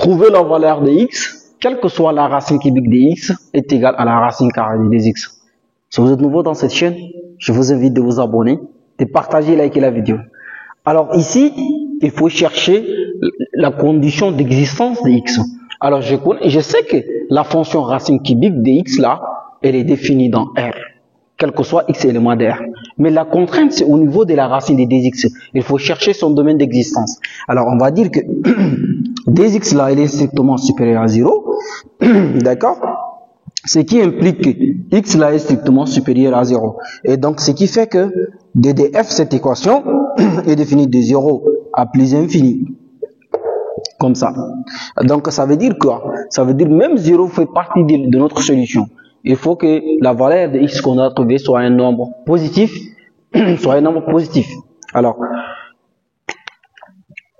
trouver la valeur de x, quelle que soit la racine cubique de x, est égale à la racine carrée de 2x. Si vous êtes nouveau dans cette chaîne, je vous invite de vous abonner, de partager et liker la vidéo. Alors ici, il faut chercher la condition d'existence de x. Alors je sais que la fonction racine cubique de x là, elle est définie dans R, quel que soit x élément de R. Mais la contrainte, c'est au niveau de la racine de 2x. Il faut chercher son domaine d'existence. Alors on va dire que 2x là, elle est strictement supérieure à 0. D'accord? Ce qui implique que x là est strictement supérieur à 0. Et donc, ce qui fait que ddf, cette équation, est définie de 0 à plus infini. Comme ça. Donc, ça veut dire quoi? Ça veut dire même 0 fait partie de notre solution. Il faut que la valeur de x qu'on a trouvé soit un nombre positif. Soit un nombre positif. Alors,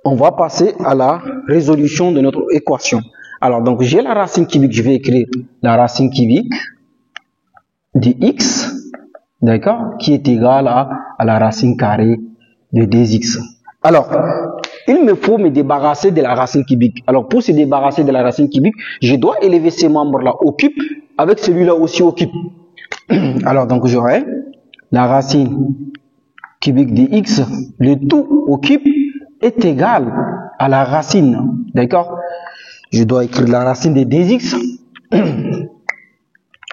on va passer à la résolution de notre équation. Alors, donc, j'ai la racine cubique, je vais écrire la racine cubique de x, d'accord, qui est égale à la racine carrée de 2x. Alors, il me faut me débarrasser de la racine cubique. Alors, pour se débarrasser de la racine cubique, je dois élever ces membres-là au cube, avec celui-là aussi au cube. Alors, donc, j'aurai la racine cubique de x, le tout au cube, est égal à la racine, d'accord? Je dois écrire la racine de 2x.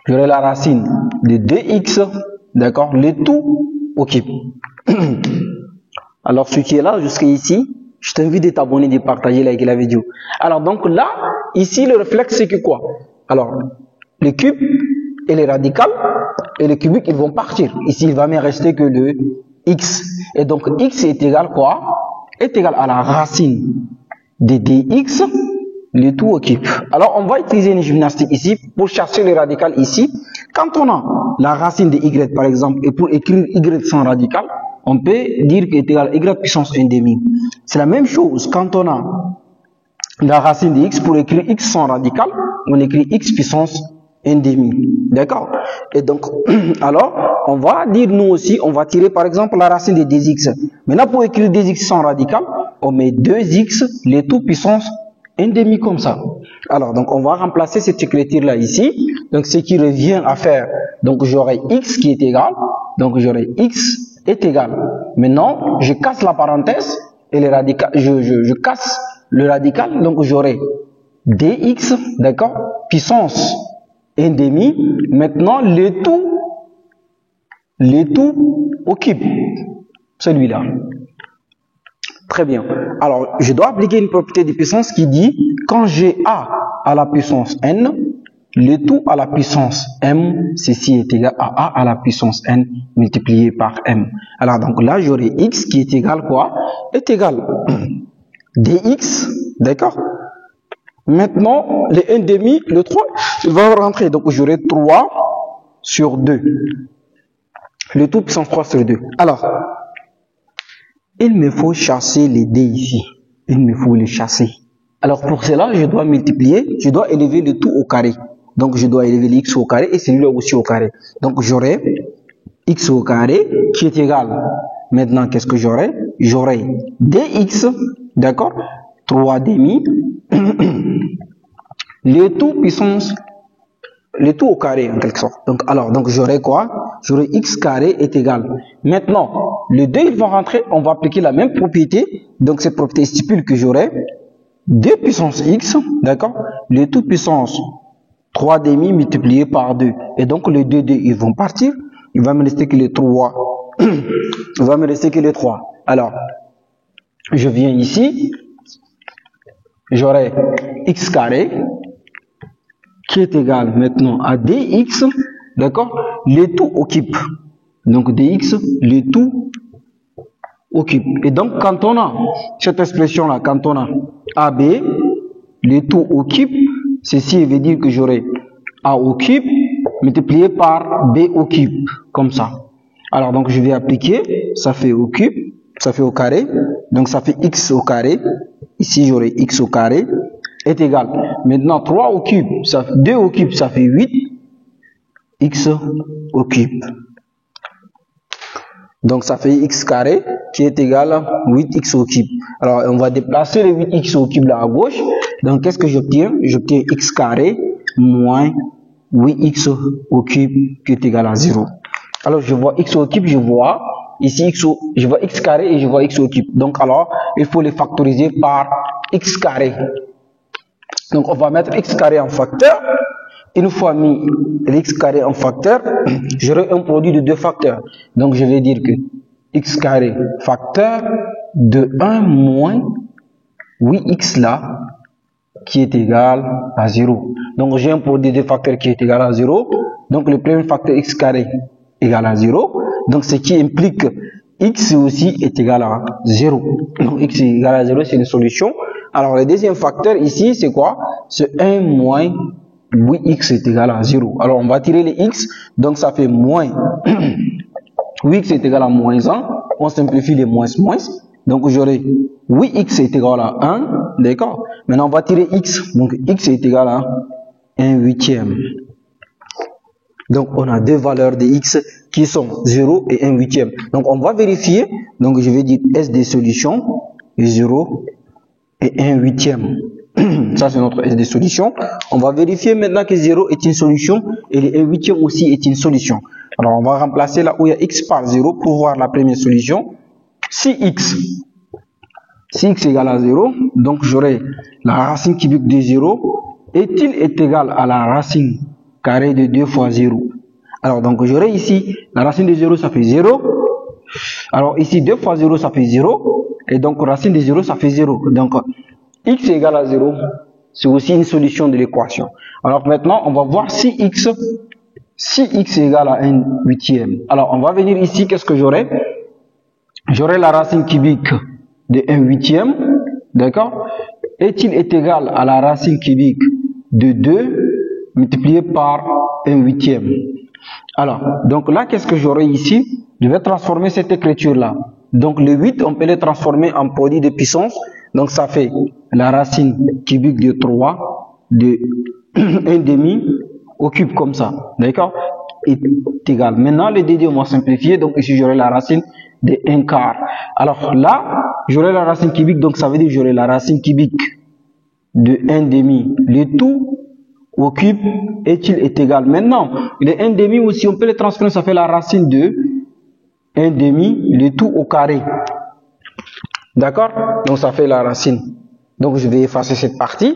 J'aurai la racine de 2x, d'accord, le tout au cube. Alors, ce qui est là jusqu'ici, je t'invite de t'abonner, de partager, liker la vidéo. Alors, donc là, ici, le réflexe, c'est que quoi? Alors, le cube et les radicales et le cubique, ils vont partir. Ici, il va me rester que le x. Et donc, x est égal quoi? Est égal à la racine de dx, le tout au cube. Alors, on va utiliser une gymnastique ici pour chercher les radicales ici. Quand on a la racine de y, par exemple, et pour écrire y sans radical, on peut dire qu'il est égal à y puissance 1/2. C'est la même chose quand on a la racine de x, pour écrire x sans radical, on écrit x puissance 1/2. D'accord? Et donc, alors, on va dire nous aussi, on va tirer par exemple la racine de 2x. Maintenant, pour écrire 2x sans radical, on met 2x, le tout puissance 1/2 comme ça. Alors, donc, on va remplacer cette écriture-là ici. Donc, ce qui revient à faire, donc, j'aurai x qui est égal. Donc, j'aurai x est égal. Maintenant, je casse la parenthèse et le radical, je casse le radical. Donc, j'aurai dx, d'accord, puissance 1/2. Maintenant, le tout au cube. Celui-là. Très bien. Alors, je dois appliquer une propriété de puissance qui dit, quand j'ai a à la puissance n, le tout à la puissance m, ceci est égal à a à la puissance n multiplié par m. Alors, donc là, j'aurai x qui est égal quoi? Est égal dx, d'accord? Maintenant, le 1/2, le 3, il va rentrer. Donc, j'aurai 3 sur 2. Le tout puissance 3 sur 2. Alors, il me faut chasser les d ici. Il me faut les chasser. Alors, pour cela, je dois multiplier, je dois élever le tout au carré. Donc, je dois élever l'x au carré et celui-là aussi au carré. Donc, j'aurai x au carré qui est égal. Maintenant, qu'est-ce que j'aurai? J'aurai dx, d'accord? 3,5. Le tout puissance, le tout au carré en quelque sorte. Donc, alors, donc j'aurai quoi? J'aurai x carré est égal. Maintenant, les deux ils vont rentrer, on va appliquer la même propriété. Donc, cette propriété stipule que j'aurai 2 puissance x, d'accord? Le tout puissance 3,5 multiplié par 2. Et donc, les deux ils vont partir. Il va me rester que les 3. Il va me rester que les 3. Alors, je viens ici. J'aurai x carré qui est égal maintenant à dx, d'accord, le tout au cube. Donc dx, le tout au cube. Et donc quand on a cette expression-là, quand on a ab, le tout au cube, ceci veut dire que j'aurai a au cube multiplié par b au cube, comme ça. Alors donc je vais appliquer, ça fait au cube, ça fait au carré, donc ça fait x au carré. Ici, j'aurai x au carré est égal. Maintenant, 3 au cube, 2 au cube, ça fait 8. X au cube. Donc, ça fait x carré qui est égal à 8x au cube. Alors, on va déplacer le 8x au cube là à gauche. Donc, qu'est-ce que j'obtiens? J'obtiens x carré moins 8x au cube qui est égal à 0. Alors, je vois x au cube, je vois ici je vois x carré et je vois x au cube. Donc, alors, il faut les factoriser par x carré. Donc, on va mettre x carré en facteur. Une fois mis x carré en facteur, j'aurai un produit de deux facteurs. Donc, je vais dire que x carré facteur de 1 moins 8x là, qui est égal à 0. Donc, j'ai un produit de facteurs qui est égal à 0. Donc, le premier facteur x carré égal à 0. Donc, ce qui implique que x aussi est égal à 0. Donc, x est égal à 0, c'est une solution. Alors, le deuxième facteur ici, c'est quoi? C'est 1 moins 8x est égal à 0. Alors, on va tirer les x. Donc, ça fait moins 8x est égal à moins 1. On simplifie les moins. Donc, j'aurai 8x est égal à 1. D'accord? Maintenant, on va tirer x. Donc, x est égal à 1/8. Donc, on a deux valeurs de x qui sont 0 et 1/8. Donc, on va vérifier. Donc, je vais dire S des solutions 0 et 1/8. Ça, c'est notre S des solutions. On va vérifier maintenant que 0 est une solution et le 1/8 aussi est une solution. Alors, on va remplacer là où il y a x par 0 pour voir la première solution. Si x est égal à 0, donc j'aurai la racine cubique de 0 est égal à la racine carrée de 2 fois 0. Alors, donc j'aurai ici la racine de 0, ça fait 0. Alors, ici 2 fois 0, ça fait 0. Et donc, racine de 0, ça fait 0. Donc, x est égal à 0, c'est aussi une solution de l'équation. Alors maintenant, on va voir si x est égal à 1/8. Alors, on va venir ici, qu'est-ce que j'aurai? J'aurai la racine cubique de 1/8, d'accord? Est-il égal à la racine cubique de 2 multiplié par 1/8? Alors, donc là, qu'est-ce que j'aurai ici? Je vais transformer cette écriture-là. Donc, le 8, on peut le transformer en produit de puissance. Donc, ça fait la racine cubique de 3 de 1/2 au cube comme ça. D'accord? Est égal. Maintenant, les deux, on va simplifier. Donc, ici, j'aurai la racine de 1/4. Alors là, j'aurai la racine cubique. Donc, ça veut dire que j'aurai la racine cubique de 1/2. Le tout au cube est-il égal. Maintenant, le 1/2 aussi, on peut le transformer. Ça fait la racine de 1/2, le tout au carré. D'accord? Donc, ça fait la racine. Donc, je vais effacer cette partie.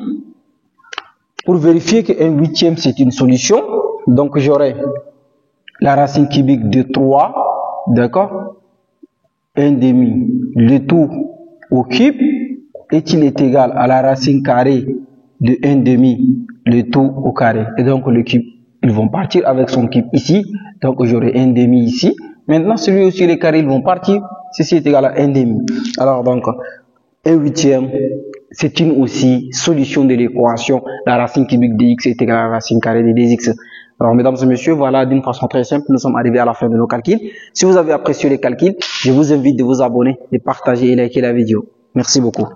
Pour vérifier que 1/8 c'est une solution, donc j'aurai la racine cubique de 3, d'accord? 1/2, le tout au cube, est-il égal à la racine carrée de 1/2, le tout au carré. Et donc, le cube, ils vont partir avec son cube ici. Donc, j'aurai 1/2 ici. Maintenant, celui aussi, les carrés, ils vont partir. Ceci est égal à 1/2. Alors, donc, 1/8, c'est une aussi solution de l'équation. La racine cubique de x est égale à la racine carrée de 2x. Alors, mesdames et messieurs, voilà, d'une façon très simple, nous sommes arrivés à la fin de nos calculs. Si vous avez apprécié les calculs, je vous invite de vous abonner, de partager et liker la vidéo. Merci beaucoup.